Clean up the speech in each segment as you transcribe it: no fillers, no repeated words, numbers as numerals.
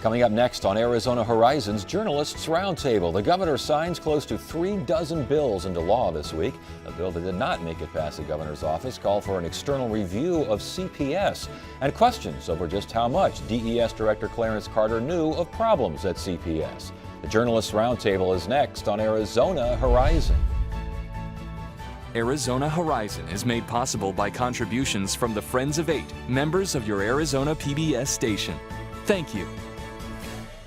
Coming up next on Arizona Horizons Journalists Roundtable, the governor signs close to 36 bills into law this week. A bill that did not make it past the governor's office called for an external review of CPS, and questions over just how much DES Director Clarence Carter knew of problems at CPS. The Journalists Roundtable is next on Arizona Horizon. Arizona Horizon is made possible by contributions from the Friends of 8, members of your Arizona PBS station. Thank you.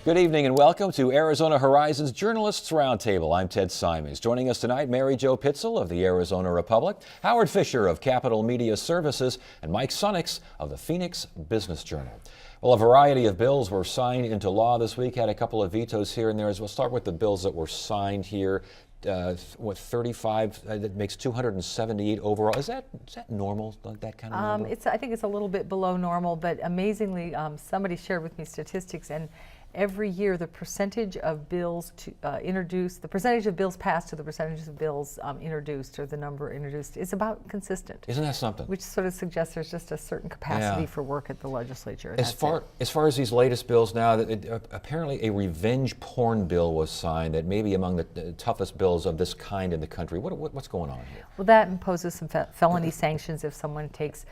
Good evening and welcome to Arizona Horizons Journalists Roundtable. I'm Ted Simons. Joining us tonight, Mary Jo Pitzel of the Arizona Republic, Howard Fisher of Capital Media Services, and Mike Sunnix of the Phoenix Business Journal. Well, a variety of bills were signed into law this week, had a couple of vetoes here and there. We'll start with the bills that were signed here. 35, that makes 278 overall. Is that normal, that kind of number? I think it's a little bit below normal, but amazingly, somebody shared with me statistics, and every year the percentage of bills introduced, the percentage of bills passed to the percentage of bills introduced, or the number introduced, is about consistent. Isn't that something? Which sort of suggests there's just a certain capacity for work at the legislature. As far as these latest bills now, apparently a revenge porn bill was signed that may be among the toughest bills of this kind in the country. What's going on here? Well, that imposes some felony sanctions if someone takes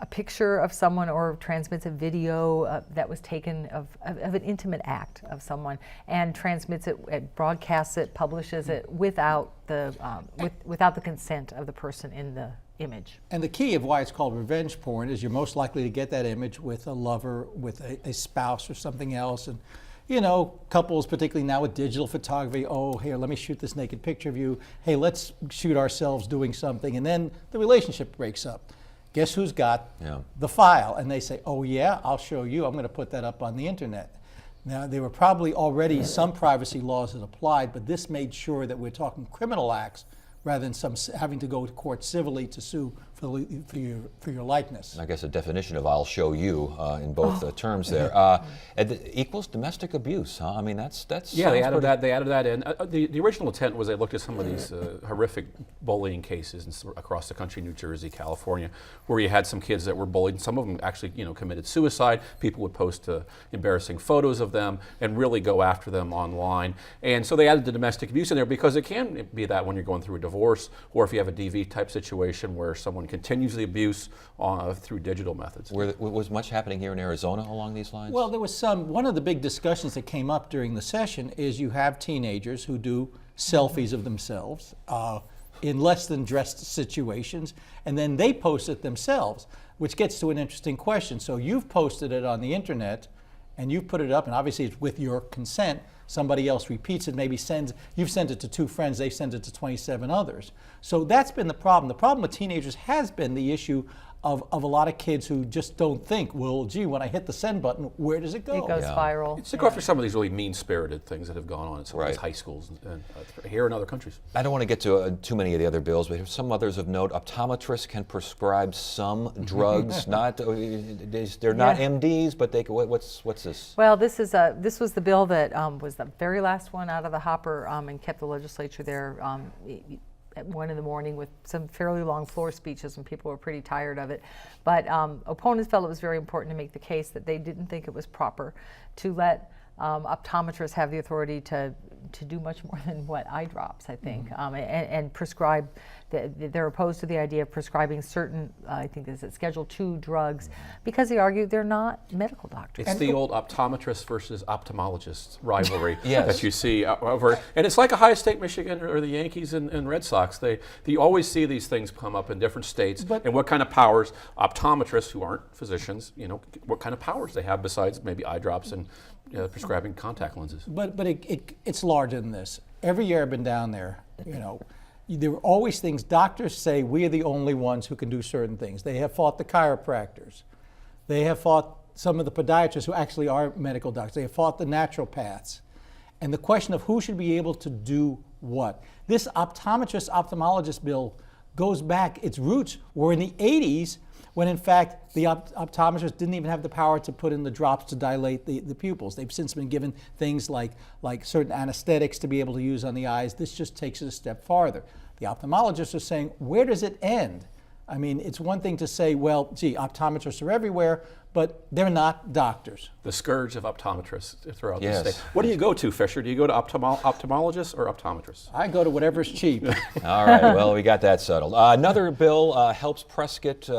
a picture of someone or transmits a video that was taken of an intimate act of someone and transmits it, broadcasts it, publishes it without the consent of the person in the image. And the key of why it's called revenge porn is you're most likely to get that image with a lover, with a spouse or something else. And you know, couples, particularly now with digital photography, oh, here, let me shoot this naked picture of you. Hey, let's shoot ourselves doing something. And then the relationship breaks up. Guess who's got the file? And they say, oh yeah, I'll show you. I'm going to put that up on the internet. Now, there were probably already some privacy laws that applied, but this made sure that we're talking criminal acts rather than having to go to court civilly to sue for your likeness. I guess a definition of "I'll show you" in both terms there. Equals domestic abuse, huh? I mean, that's yeah. They added that in. The original intent was they looked at some of these horrific bullying cases across the country, New Jersey, California, where you had some kids that were bullied. Some of them actually, committed suicide. People would post embarrassing photos of them and really go after them online. And so they added the domestic abuse in there because it can be that when you're going through a divorce, or if you have a DV type situation where someone continues the abuse through digital methods. Was much happening here in Arizona along these lines? Well, there was one of the big discussions that came up during the session is you have teenagers who do selfies of themselves in less than dressed situations, and then they post it themselves, which gets to an interesting question. So you've posted it on the internet, and you've put it up, and obviously it's with your consent. Somebody else repeats it, maybe you've sent it to 2 friends, they've sent it to 27 others. So that's been the problem. The problem with teenagers has been the issue of a lot of kids who just don't think, well, gee, when I hit the send button, where does it go? It goes viral. It's to go after some of these really mean-spirited things that have gone on in some of these high schools and here in other countries. I don't want to get to too many of the other bills, but some others of note. Optometrists can prescribe some drugs, not they're not MDs, but they can. What's this? Well, this was the bill that was the very last one out of the hopper and kept the legislature there at 1 in the morning with some fairly long floor speeches, and people were pretty tired of it. But opponents felt it was very important to make the case that they didn't think it was proper to let optometrists have the authority to do much more than what eye drops, I think, and prescribe. They're opposed to the idea of prescribing certain, I think, is it Schedule II drugs, because they argue they're not medical doctors. It's the old optometrist versus ophthalmologist rivalry that you see over, and it's like Ohio State, Michigan, or the Yankees and Red Sox. You always see these things come up in different states, and what kind of powers optometrists, who aren't physicians, what kind of powers they have besides maybe eye drops and prescribing contact lenses. But it's larger than this. Every year I've been down there, there were always things. Doctors say we are the only ones who can do certain things. They have fought the chiropractors. They have fought some of the podiatrists who actually are medical doctors. They have fought the naturopaths. And the question of who should be able to do what. This ophthalmologist bill goes back, its roots were in the 80s, when in fact the optometrists didn't even have the power to put in the drops to dilate the pupils. They've since been given things like certain anesthetics to be able to use on the eyes. This just takes it a step farther. The ophthalmologists are saying, where does it end? I mean, it's one thing to say, well, gee, optometrists are everywhere, but they're not doctors. The scourge of optometrists throughout Yes. the state. What do you go to, Fisher? Do you go to ophthalmologists or optometrists? I go to whatever's cheap. All right, well, we got that settled. Another bill helps Prescott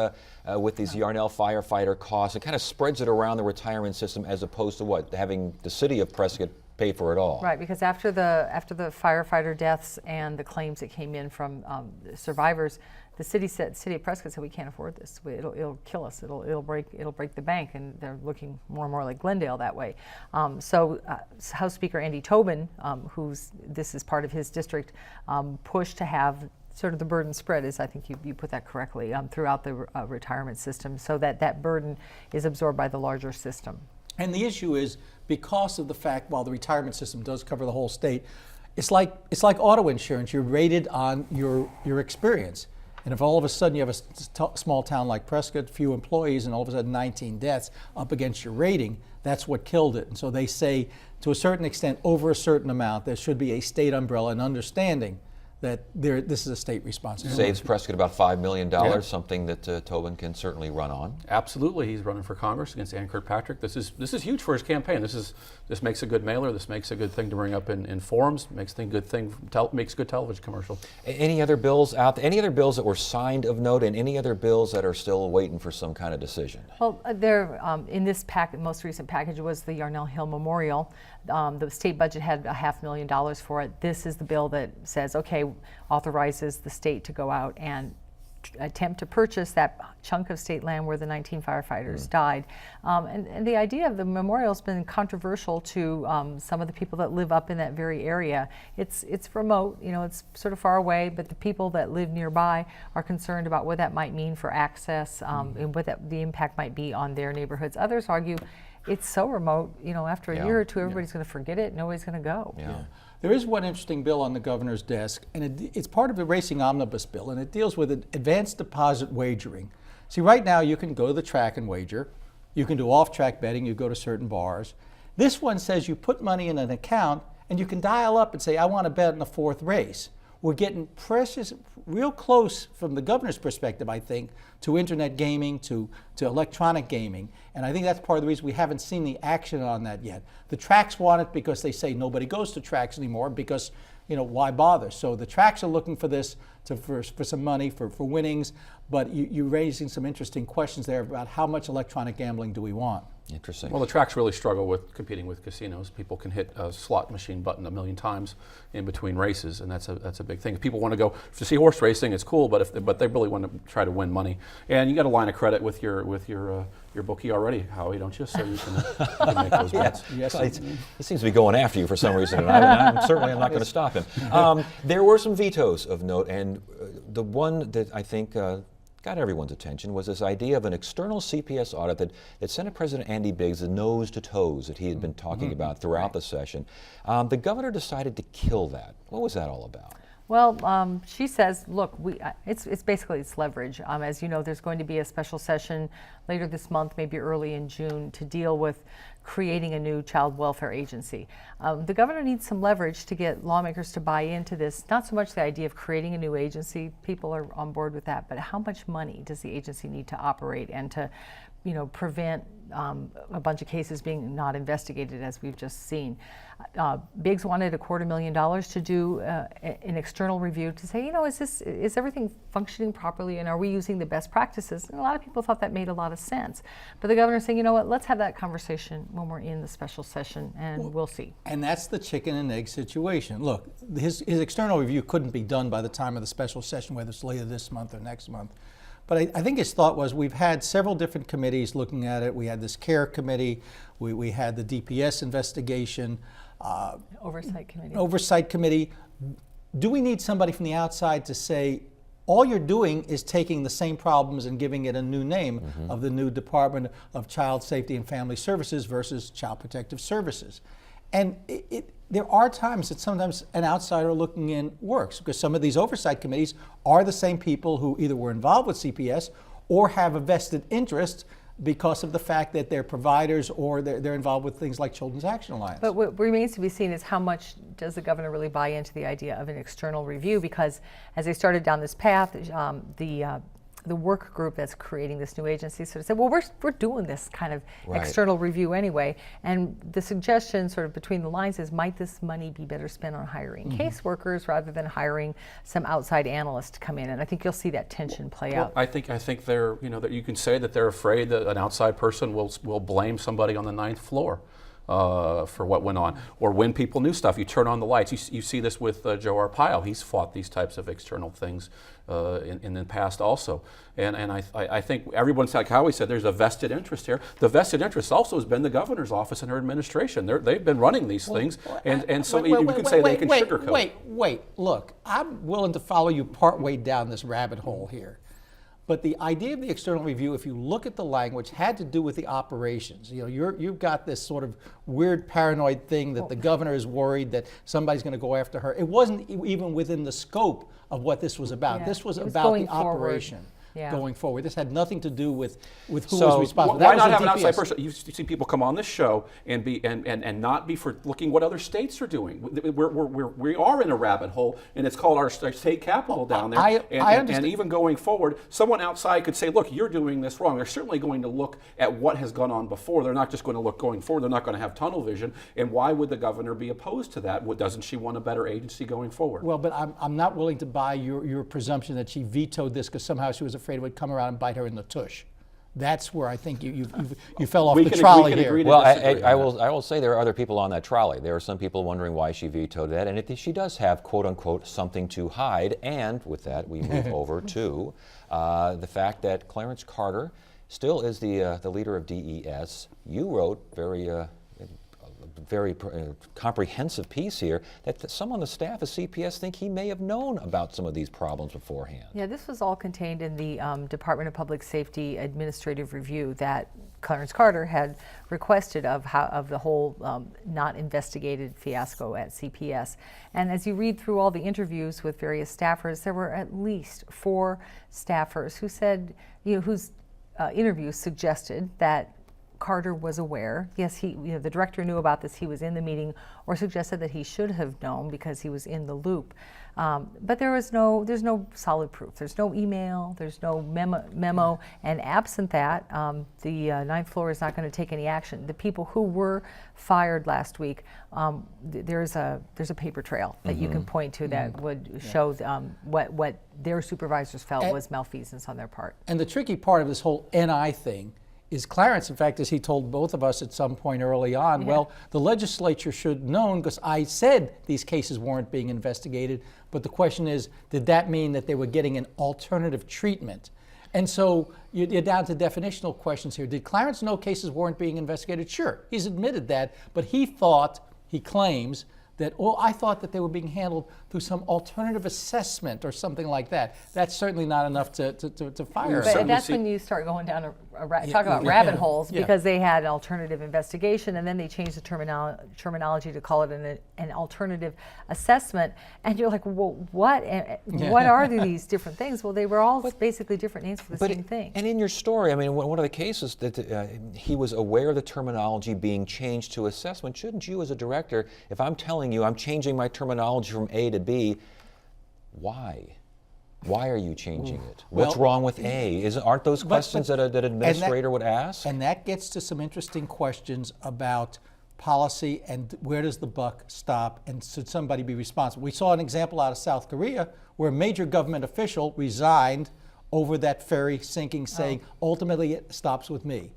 with these Yarnell firefighter costs. It kind of spreads it around the retirement system as opposed to what? Having the city of Prescott pay for it all. Right, because after the firefighter deaths and the claims that came in from survivors, the city of Prescott said we can't afford this. It'll kill us. It'll break the bank, and they're looking more and more like Glendale that way. So House Speaker Andy Tobin, this is part of his district, pushed to have sort of the burden spread, as I think you put that correctly, throughout the retirement system, so that burden is absorbed by the larger system. And the issue is, because of the fact, while the retirement system does cover the whole state, it's like auto insurance. You're rated on your experience. And if all of a sudden you have a small town like Prescott, few employees, and all of a sudden 19 deaths up against your rating, that's what killed it. And so they say, to a certain extent, over a certain amount, there should be a state umbrella and understanding that this is a state responsibility. Saves Prescott about $5 million, something that Tobin can certainly run on. Absolutely, he's running for Congress against Ann Kirkpatrick. This is huge for his campaign. This makes a good mailer. This makes a good thing to bring up in forums. Makes good television commercial. Any other bills out there? Any other bills that were signed of note, and any other bills that are still waiting for some kind of decision? Well, in this most recent package was the Yarnell Hill Memorial. The state budget had $500,000 for it. This is the bill that says, okay, authorizes the state to go out and attempt to purchase that chunk of state land where the 19 firefighters died. And the idea of the memorial has been controversial to some of the people that live up in that very area. It's remote, it's sort of far away, but the people that live nearby are concerned about what that might mean for access and what the impact might be on their neighborhoods. Others argue it's so remote, after a year or two, everybody's going to forget it, nobody's going to go. Yeah. There is one interesting bill on the governor's desk, and it's part of the Racing Omnibus bill, and it deals with advanced deposit wagering. See, right now you can go to the track and wager. You can do off-track betting. You go to certain bars. This one says you put money in an account, and you can dial up and say, I want to bet in the 4th race. We're getting real close from the governor's perspective, I think, to internet gaming, to electronic gaming. And I think that's part of the reason we haven't seen the action on that yet. The tracks want it because they say nobody goes to tracks anymore because, why bother? So the tracks are looking for this for some money, for winnings, but you're raising some interesting questions there about how much electronic gambling do we want? Interesting. Well, the tracks really struggle with competing with casinos. People can hit a slot machine button 1,000,000 times in between races, and that's a big thing. If people want to go to see horse racing, it's cool, but they really want to try to win money. And you got a line of credit with your bookie already, Howie, don't you? So you can make those bets. Yes. He seems to be going after you for some reason, and I'm not going to stop him. There were some vetoes of note, and the one that I think got everyone's attention was this idea of an external CPS audit that Senate President Andy Biggs, the nose to toes that he had been talking about throughout the session. The governor decided to kill that. What was that all about? Well, she says, look, it's basically leverage. As you know, there's going to be a special session later this month, maybe early in June, to deal with creating a new child welfare agency. The governor needs some leverage to get lawmakers to buy into this. Not so much the idea of creating a new agency, people are on board with that, but how much money does the agency need to operate and to prevent a bunch of cases being not investigated, as we've just seen. Biggs wanted $250,000 to do an external review to say, is everything functioning properly, and are we using the best practices? And a lot of people thought that made a lot of sense. But the governor's saying, let's have that conversation when we're in the special session, and we'll see. And that's the chicken and egg situation. Look, his external review couldn't be done by the time of the special session, whether it's later this month or next month. But I think his thought was, we've had several different committees looking at it. We had this CARE committee. We had the DPS investigation. Oversight committee. Do we need somebody from the outside to say, all you're doing is taking the same problems and giving it a new name of the new Department of Child Safety and Family Services versus Child Protective Services? And there are times that sometimes an outsider looking in works, because some of these oversight committees are the same people who either were involved with CPS or have a vested interest because of the fact that they're providers or they're involved with things like Children's Action Alliance. But what remains to be seen is how much does the governor really buy into the idea of an external review, because as they started down this path, the the work group that's creating this new agency sort of said, well, we're doing this kind of Right. external review anyway. And the suggestion sort of between the lines is, might this money be better spent on hiring caseworkers rather than hiring some outside analysts to come in? And I think you'll see that tension play out. I think they're, that you can say that they're afraid that an outside person will blame somebody on the 9th floor for what went on, or when people knew stuff. You turn on the lights. You see this with Joe Arpaio. He's fought these types of external things in the past also. And I think everyone's, like Howie said, there's a vested interest here. The vested interest also has been the governor's office and her administration. They've been running these things, and so you could say they can sugarcoat. Wait, look, I'm willing to follow you partway down this rabbit hole here. But the idea of the external review, if you look at the language, had to do with the operations. You've got this sort of weird paranoid thing that the governor is worried that somebody's going to go after her. It wasn't even within the scope of what this was about. Yeah, This was it was about going the forward. operation. Yeah. Going forward. This had nothing to do with who So, was responsible. Why That was not the have an outside DPS. person? You see people come on this show and not be for looking what other states are doing. We are in a rabbit hole, and it's called our state capital down there. I and understand. even going forward, someone outside could say, "Look, you're doing this wrong." They're certainly going to look at what has gone on before. They're not just going to look going forward. They're not going to have tunnel vision. And why would the governor be opposed to that? Doesn't she want a better agency going forward? Well, but I'm not willing to buy your presumption that she vetoed this because somehow she was afraid it would come around and bite her in the tush. That's where I think you fell off We the can trolley agree here. to Well, disagree I on that. will say there are other people on that trolley. There are some people wondering why she vetoed that, and she does have, quote unquote, something to hide. And with that, we move over to the fact that Clarence Carter still is the leader of DES. You wrote very comprehensive piece here that some on the staff of CPS think he may have known about some of these problems beforehand. Yeah, this was all contained in the Department of Public Safety administrative review that Clarence Carter had requested of the whole not investigated fiasco at CPS. And as you read through all the interviews with various staffers, there were at least 4 staffers who said, whose interviews suggested that Carter was aware. Yes, the director knew about this. He was in the meeting, or suggested that he should have known because he was in the loop. But there's no solid proof. There's no email. There's no memo. And absent that, the 9th floor is not going to take any action. The people who were fired last week, there's a paper trail that you can point to that would show what their supervisors felt was malfeasance on their part. And the tricky part of this whole NI thing is Clarence, in fact, as he told both of us at some point early on, well, the legislature should have known because I said these cases weren't being investigated, but the question is, did that mean that they were getting an alternative treatment? And so you're down to definitional questions here. Did Clarence know cases weren't being investigated? Sure, he's admitted that, but he claims, that, I thought that they were being handled through some alternative assessment or something like that. That's certainly not enough to fire But him. that's when you start going down talk about rabbit holes, Yeah. because they had an alternative investigation, and then they changed the terminology to call it an alternative assessment. And you're like, well, what? What are these different things? Well, they were all basically different names for the same thing. And in your story, I mean, one of the cases that he was aware of the terminology being changed to assessment. Shouldn't you, as a director, if I'm telling you I'm changing my terminology from A to B, why? Why are you changing it? What's Well, wrong with A? Aren't those questions that an administrator would ask? And that gets to some interesting questions about policy and where does the buck stop and should somebody be responsible? We saw an example out of South Korea where a major government official resigned over that ferry sinking, saying, ultimately it stops with me.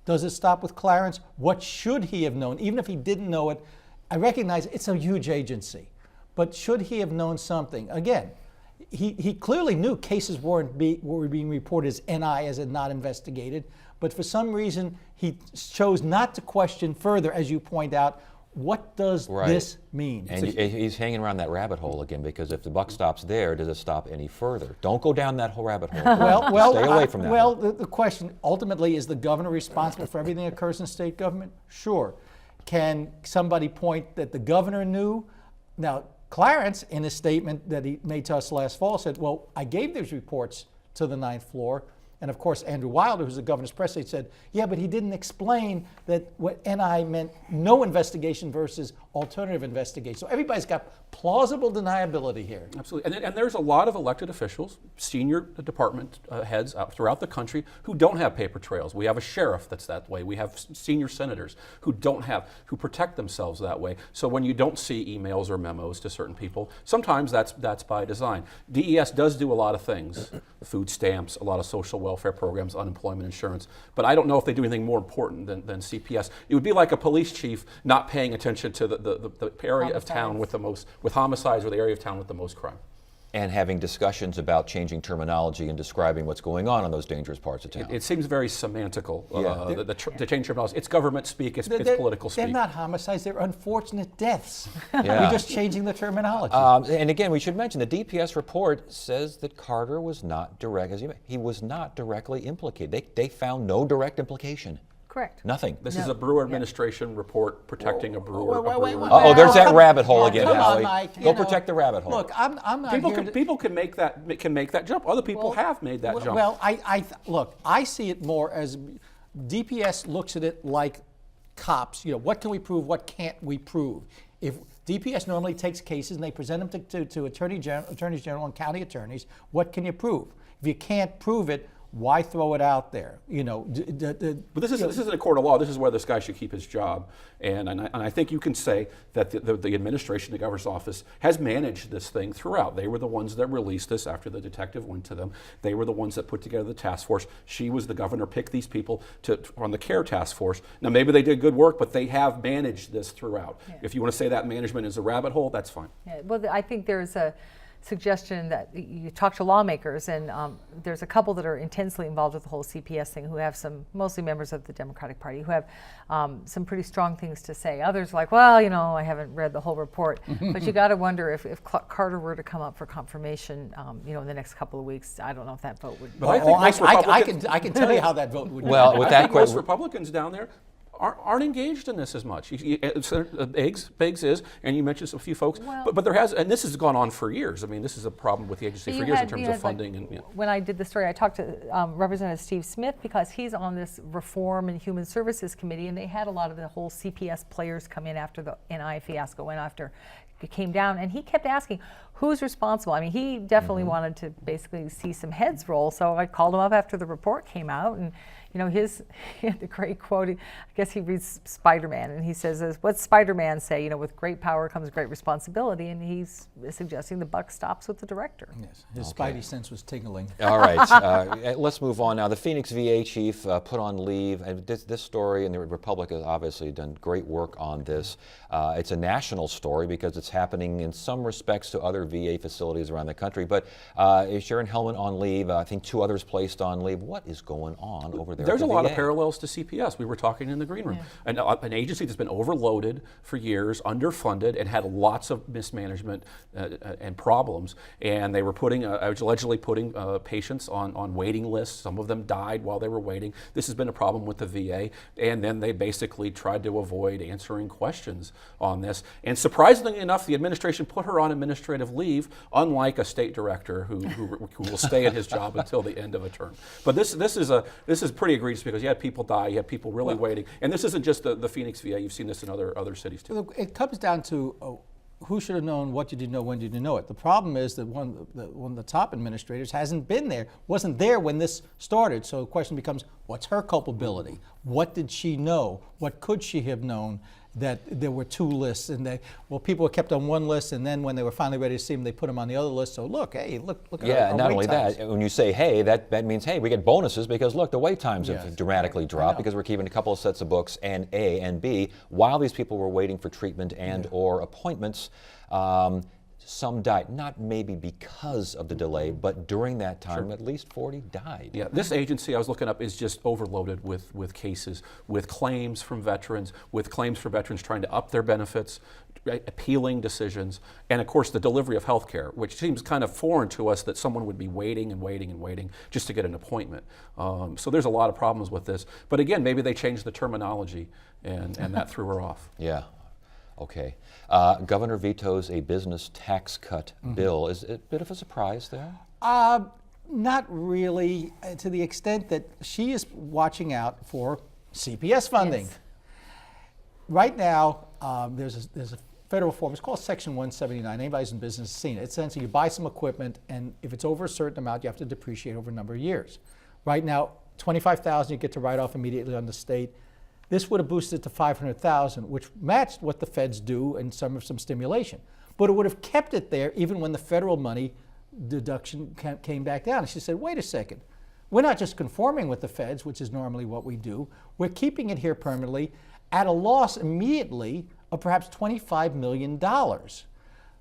Does it stop with Clarence? What should he have known? Even if he didn't know it, I recognize it's a huge agency, but should he have known something? Again, he clearly knew cases were being reported as NI, as in not investigated, but for some reason he chose not to question further, as you point out, what does this mean? And he's hanging around that rabbit hole again, because if the buck stops there, does it stop any further? Don't go down that whole rabbit hole. Stay away from that. Well, the question ultimately, is the governor responsible for everything that occurs in state government? Sure. Can somebody point that the governor knew? Now, Clarence, in a statement that he made to us last fall, said, well, I gave these reports to the 9th floor. And of course, Andrew Wilder, who's the governor's press aide, said, yeah, but he didn't explain that what NI meant no investigation versus alternative investigation. So everybody's got plausible deniability here. Absolutely. And there's a lot of elected officials, senior department heads throughout the country who don't have paper trails. We have a sheriff that's that way. We have senior senators who protect themselves that way. So when you don't see emails or memos to certain people, sometimes that's by design. DES does do a lot of things, food stamps, a lot of social welfare programs, unemployment insurance, but I don't know if they do anything more important than CPS. It would be like a police chief not paying attention to the area of town with homicides, or the area of town with the most crime. And having discussions about changing terminology and describing what's going on in those dangerous parts of town. It seems very semantical, Yeah. the change terminology. It's government speak, it's political speak. They're not homicides, they're unfortunate deaths. Yeah. We're just changing the terminology. And again, we should mention the DPS report says that Carter was not he was not directly implicated. They found no direct implication. Correct. Nothing. This is a Brewer administration report protecting a brewer. wait. Uh-oh, there's that rabbit hole again, come on, Howie. Mike, Go you know, protect the rabbit hole. Look, I'm not People here can, people can make that jump. Other people have made that jump. Well, look, I see it more as DPS looks at it like cops. You know, what can we prove? What can't we prove? If DPS normally takes cases and they present them to attorneys general and county attorneys, what can you prove? If you can't prove it, why throw it out there? You know, But this isn't a court of law. This is where this guy should keep his job. And I think you can say that the administration, the governor's office, has managed this thing throughout. They were the ones that released this after the detective went to them. They were the ones that put together the task force. The governor picked these people on the CARE task force. Now, maybe they did good work, but they have managed this throughout. Yeah. If you want to say that management is a rabbit hole, that's fine. Yeah, well, I think there's a suggestion that you talk to lawmakers, and there's a couple that are intensely involved with the whole CPS thing who have mostly members of the Democratic Party, who have some pretty strong things to say. Others are like, well, you know, I haven't read the whole report. But you got to wonder if Carter were to come up for confirmation, you know, in the next couple of weeks, I don't know if that vote would. But I think most Republicans, I can tell you how that vote would go. Well, with I that think most question, Republicans down there aren't engaged in this as much. Senator Biggs is, and you mentioned a few folks, Well, but and this has gone on for years. I mean, this is a problem with the agency for years in terms of funding. When I did the story, I talked to Representative Steve Smith because he's on this Reform and Human Services Committee, and they had a lot of the whole CPS players come in after the NI fiasco went after it came down, and he kept asking, who's responsible? I mean, he definitely wanted to basically see some heads roll, so I called him up after the report came out, and you know, he had the great quote, I guess he reads Spider-Man, and he says, what's Spider-Man say? You know, with great power comes great responsibility, and he's suggesting the buck stops with the director. Yes, his spidey sense was tingling. all right, let's move on now. The Phoenix VA chief put on leave, and this story, and the Republic has obviously done great work on this. It's a national story because it's happening in some respects to other VA facilities around the country, but Sharon Hellman on leave, I think 2 others placed on leave. What is going on over there? There's at a the lot of VA? parallels to CPS. We were talking in the green room. Yeah. An agency that's been overloaded for years, underfunded, and had lots of mismanagement and problems. And they were allegedly putting patients on waiting lists. Some of them died while they were waiting. This has been a problem with the VA. And then they basically tried to avoid answering questions on this. And surprisingly enough, the administration put her on administrative leave, unlike a state director who will stay at his job until the end of a term. But this is pretty egregious because you had people die, you had people really waiting, and this isn't just the Phoenix VA. You've seen this in other cities too. Look, it comes down to who should have known, what did you know, when did you know it? The problem is that one of the top administrators hasn't been there, wasn't there when this started. So the question becomes, what's her culpability? What did she know? What could she have known? That there were 2 lists, and people were kept on one list, and then when they were finally ready to see them, they put them on the other list. So look at Yeah, our and not wait only times. that, when you say, hey, that means, hey, we get bonuses because, look, the wait times Yes. have dramatically dropped because we're keeping a couple of sets of books, and A, and B, while these people were waiting for treatment and or appointments, some died, not maybe because of the delay, but during that time, at least 40 died. Yeah, this agency I was looking up is just overloaded with cases, with claims from veterans, with claims for veterans trying to up their benefits, appealing decisions, and of course the delivery of health care, which seems kind of foreign to us that someone would be waiting and waiting and waiting just to get an appointment. So there's a lot of problems with this. But again, maybe they changed the terminology and that threw her off. Yeah. Okay. Governor vetoes a business tax cut bill. Is it a bit of a surprise there? Not really, to the extent that she is watching out for CPS funding. Yes. Right now, there's a federal reform. It's called Section 179. Anybody's in business has seen it. It's essentially you buy some equipment, and if it's over a certain amount, you have to depreciate over a number of years. Right now, $25,000 you get to write off immediately on the state. This would have boosted to $500,000, which matched what the feds do and some stimulation. But it would have kept it there even when the federal money deduction came back down. And she said, wait a second. We're not just conforming with the feds, which is normally what we do. We're keeping it here permanently at a loss immediately of perhaps $25 million.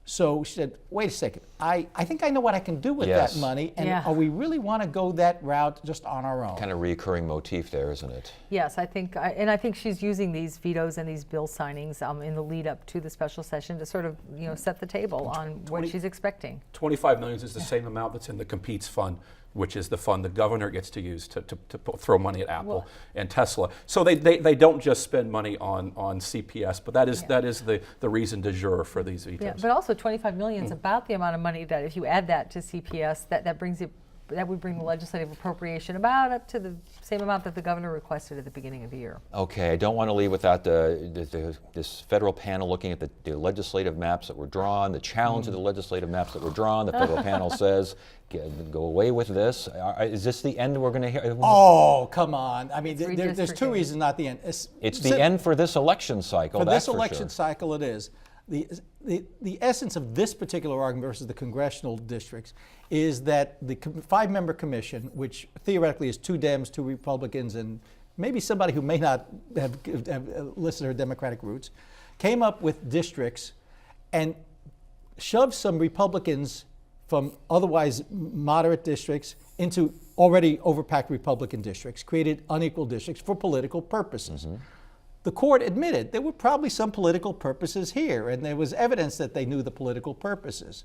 So she said, wait a second, I think I know what I can do with Yes. that money, and Yeah. are we really want to go that route just on our own? Kind of reoccurring motif there, isn't it? Yes, I think she's using these vetoes and these bill signings in the lead up to the special session to sort of set the table on what she's expecting. $25 million is the same amount that's in the Competes Fund, which is the fund the governor gets to use to throw money at Apple and Tesla. So they don't just spend money on CPS, but that is the reason du jour for these vetoes. Yeah, but also 25 million is about the amount of money that if you add that to CPS, that would bring the legislative appropriation about up to the same amount that the governor requested at the beginning of the year. Okay, I don't want to leave without this federal panel looking at the legislative maps that were drawn, the challenge of the legislative maps that were drawn. The federal panel says, go away with this. Is this the end we're going to hear? Oh, come on. I mean, It's there's two redistricting. reasons, not the end. It's the end for this election cycle. For that's this election sure. cycle, it is. The essence of this particular argument versus the congressional districts is that the five-member commission, which theoretically is 2 Dems, 2 Republicans, and maybe somebody who may not have listed her Democratic roots, came up with districts and shoved some Republicans from otherwise moderate districts into already overpacked Republican districts, created unequal districts for political purposes. The court admitted there were probably some political purposes here, and there was evidence that they knew the political purposes.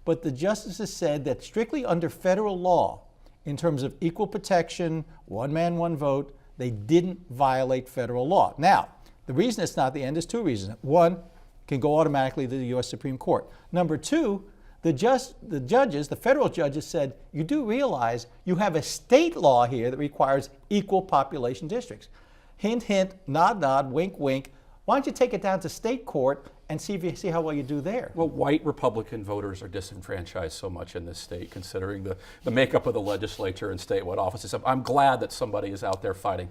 But the justices said that strictly under federal law, in terms of equal protection, one man, one vote, they didn't violate federal law. Now, the reason it's not the end is 2 reasons. One, it can go automatically to the U.S. Supreme Court. Number 2, the federal judges said, you do realize you have a state law here that requires equal population districts. Hint, hint, nod, nod, wink, wink. Why don't you take it down to state court and see how well you do there? Well, white Republican voters are disenfranchised so much in this state, considering the makeup of the legislature and statewide offices. I'm glad that somebody is out there fighting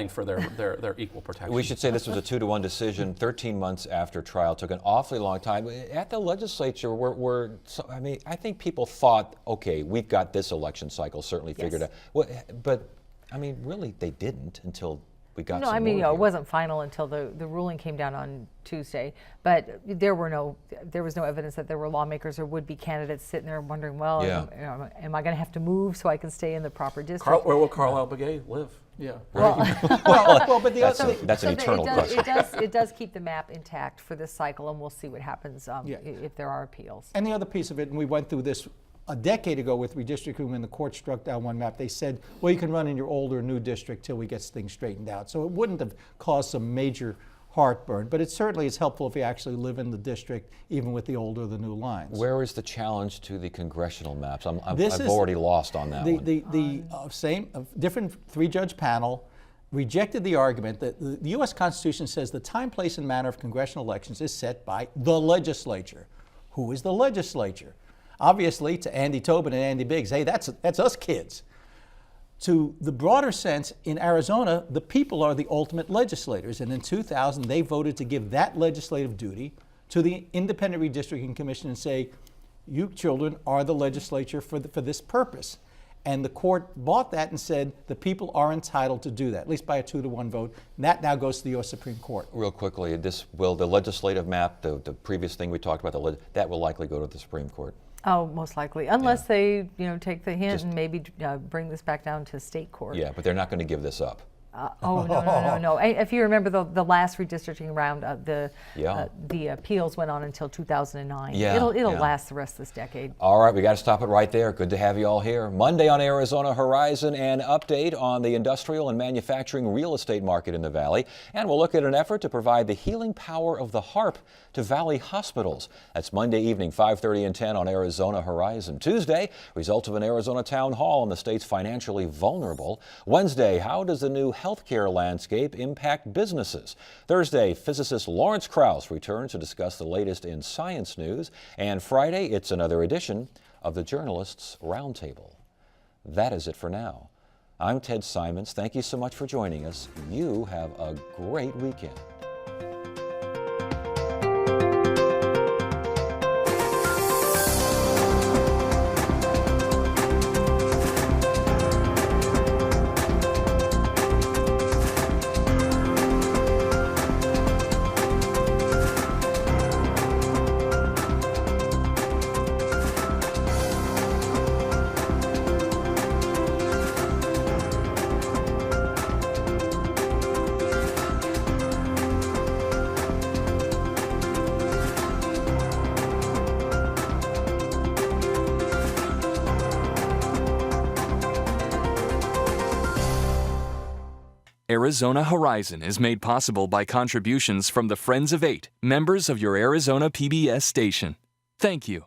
for their equal protection. We should say this was a 2-1 decision, 13 months after trial. Took an awfully long time. At the legislature, I think people thought, okay, we've got this election cycle certainly figured out. But, I mean, really, they didn't until we got some more it here. wasn't final until the ruling came down on Tuesday. But there was no evidence that there were lawmakers or would-be candidates sitting there wondering, well, Yeah. am I going to have to move so I can stay in the proper district? Where will Carlisle Begay live? Yeah. Well, But the That's, other that's an eternal question. It does keep the map intact for this cycle, and we'll see what happens Yeah. if there are appeals. And the other piece of it, and we went through this a decade ago with redistricting when the court struck down one map, they said, well, you can run in your old or new district till we get things straightened out. So it wouldn't have caused some major heartburn, but it certainly is helpful if you actually live in the district, even with the old or the new lines. Where is the challenge to the congressional maps? I've This is already lost on that one. The different 3-judge panel rejected the argument that the U.S. Constitution says the time, place, and manner of congressional elections is set by the legislature. Who is the legislature? Obviously, to Andy Tobin and Andy Biggs, hey, that's us kids. To the broader sense, in Arizona, the people are the ultimate legislators, and in 2000, they voted to give that legislative duty to the Independent Redistricting Commission and say, you children are the legislature for this purpose. And the court bought that and said the people are entitled to do that, at least by a 2-1 vote. And that now goes to the U.S. Supreme Court. Real quickly, the legislative map, the previous thing we talked about, that will likely go to the Supreme Court. Oh, most likely, unless they take the hint and maybe bring this back down to state court. Yeah, but they're not going to give this up. No. If you remember the last redistricting round, Yeah. the appeals went on until 2009. Yeah, It'll yeah. last the rest of this decade. All right, we got to stop it right there. Good to have you all here. Monday on Arizona Horizon, an update on the industrial and manufacturing real estate market in the Valley. And we'll look at an effort to provide the healing power of the harp to Valley hospitals. That's Monday evening, 5:30 and 10 on Arizona Horizon. Tuesday, results of an Arizona town hall on the state's financially vulnerable. Wednesday, how does the new health healthcare landscape impact businesses? Thursday, physicist Lawrence Krauss returns to discuss the latest in science news. And Friday, it's another edition of the Journalists Roundtable. That is it for now. I'm Ted Simons. Thank you so much for joining us. You have a great weekend. Arizona Horizon is made possible by contributions from the Friends of 8, members of your Arizona PBS station. Thank you.